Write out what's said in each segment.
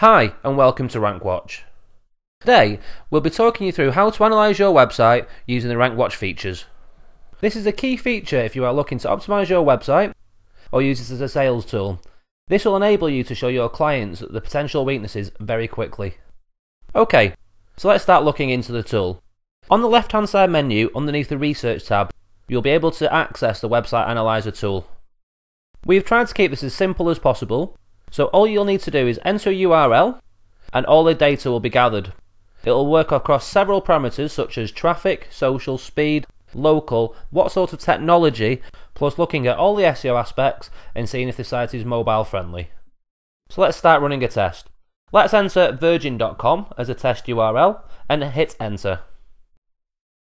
Hi and welcome to Rankwatch. Today we'll be talking you through how to analyse your website using the Rankwatch features. This is a key feature if you are looking to optimise your website or use this as a sales tool. This will enable you to show your clients the potential weaknesses very quickly. Okay, so let's start looking into the tool. On the left hand side menu underneath the Research tab, you'll be able to access the Website Analyzer tool. We've tried to keep this as simple as possible, so all you'll need to do is enter a URL and all the data will be gathered. It will work across several parameters such as traffic, social, speed, local, what sort of technology, plus looking at all the SEO aspects and seeing if the site is mobile friendly. So let's start running a test. Let's enter virgin.com as a test URL and hit enter.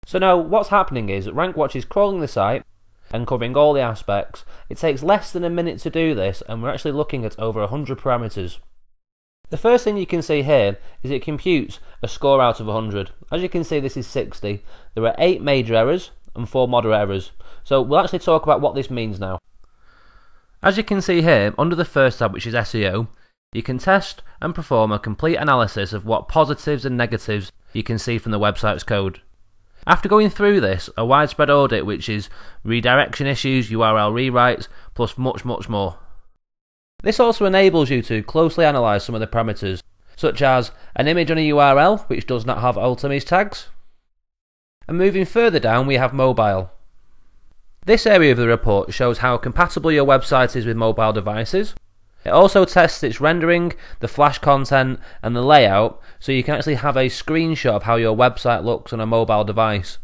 So now what's happening is Rankwatch is crawling the site and covering all the aspects. It takes less than a minute to do this and we're actually looking at over 100 parameters. The first thing you can see here is it computes a score out of 100. As you can see, this is 60. There are 8 major errors and 4 moderate errors. So we'll actually talk about what this means now. As you can see here, under the first tab, which is SEO, you can test and perform a complete analysis of what positives and negatives you can see from the website's code. After going through this, a widespread audit which is redirection issues, URL rewrites, plus much more. This also enables you to closely analyse some of the parameters, such as an image on a URL which does not have alt image tags. And moving further down we have mobile. This area of the report shows how compatible your website is with mobile devices. It also tests its rendering, the flash content and the layout, so you can actually have a screenshot of how your website looks on a mobile device.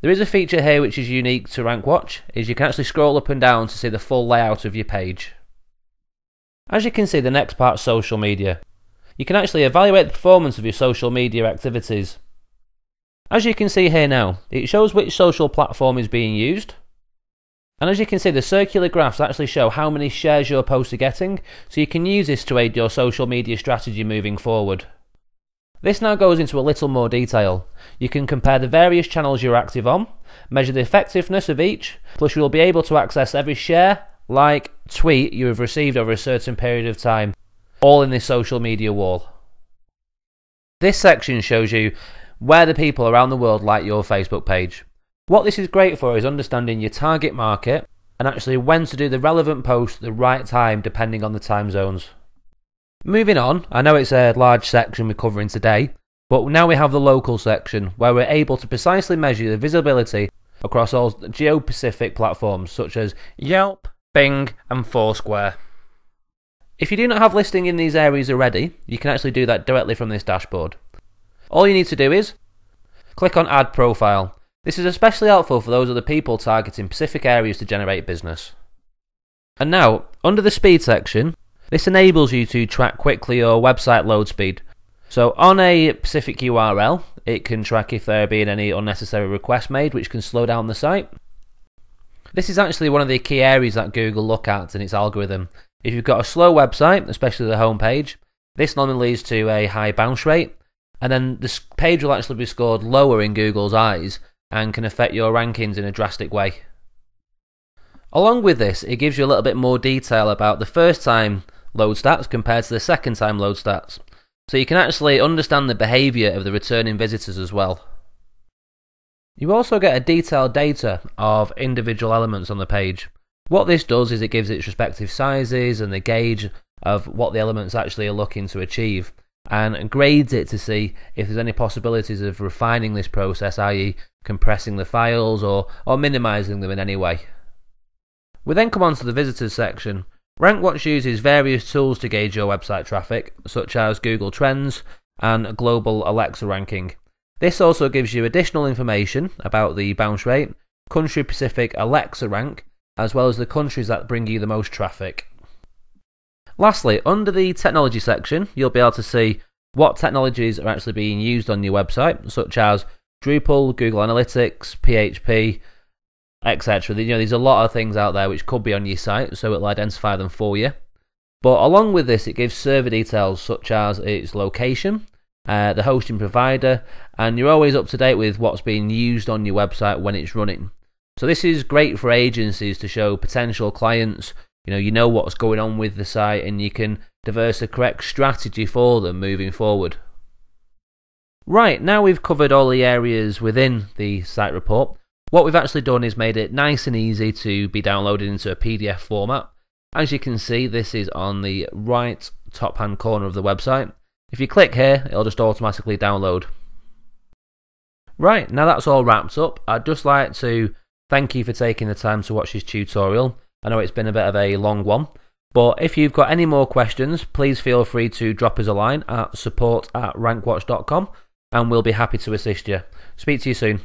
There is a feature here which is unique to Rankwatch, is you can actually scroll up and down to see the full layout of your page. As you can see, the next part is social media. You can actually evaluate the performance of your social media activities. As you can see here now, it shows which social platform is being used. And as you can see, the circular graphs actually show how many shares your posts are getting, so you can use this to aid your social media strategy moving forward. This now goes into a little more detail. You can compare the various channels you're active on, measure the effectiveness of each, plus you'll be able to access every share, like, tweet you have received over a certain period of time, all in this social media wall. This section shows you where the people around the world like your Facebook page. What this is great for is understanding your target market and actually when to do the relevant post at the right time depending on the time zones. Moving on, I know it's a large section we're covering today, but now we have the local section where we're able to precisely measure the visibility across all geo-specific platforms such as Yelp, Bing and Foursquare. If you do not have listing in these areas already, you can actually do that directly from this dashboard. All you need to do is click on Add Profile. This is especially helpful for those other people targeting specific areas to generate business. And now, under the speed section, this enables you to track quickly your website load speed. So on a specific URL, it can track if there have been any unnecessary requests made which can slow down the site. This is actually one of the key areas that Google look at in its algorithm. If you've got a slow website, especially the home page, this normally leads to a high bounce rate, and then this page will actually be scored lower in Google's eyes and can affect your rankings in a drastic way. Along with this, it gives you a little bit more detail about the first time load stats compared to the second time load stats, so you can actually understand the behaviour of the returning visitors as well. You also get a detailed data of individual elements on the page. What this does is it gives its respective sizes and the gauge of what the elements actually are looking to achieve, and grades it to see if there's any possibilities of refining this process, i.e. compressing the files or minimising them in any way. We then come on to the visitors section. Rankwatch uses various tools to gauge your website traffic, such as Google Trends and global Alexa ranking. This also gives you additional information about the bounce rate, country-specific Alexa rank, as well as the countries that bring you the most traffic. Lastly, under the technology section, you'll be able to see what technologies are actually being used on your website, such as Drupal, Google Analytics, PHP, etc. There's a lot of things out there which could be on your site, so it'll identify them for you. But along with this, it gives server details such as its location, the hosting provider, and you're always up to date with what's being used on your website when it's running. So this is great for agencies to show potential clients You know what's going on with the site, and you can deverse the correct strategy for them moving forward. Right, now we've covered all the areas within the site report. What we've actually done is made it nice and easy to be downloaded into a PDF format. As you can see, this is on the right top hand corner of the website. If you click here, it'll just automatically download. Right, now that's all wrapped up. I'd just like to thank you for taking the time to watch this tutorial. I know it's been a bit of a long one, but if you've got any more questions, please feel free to drop us a line at support@rankwatch.com and we'll be happy to assist you. Speak to you soon.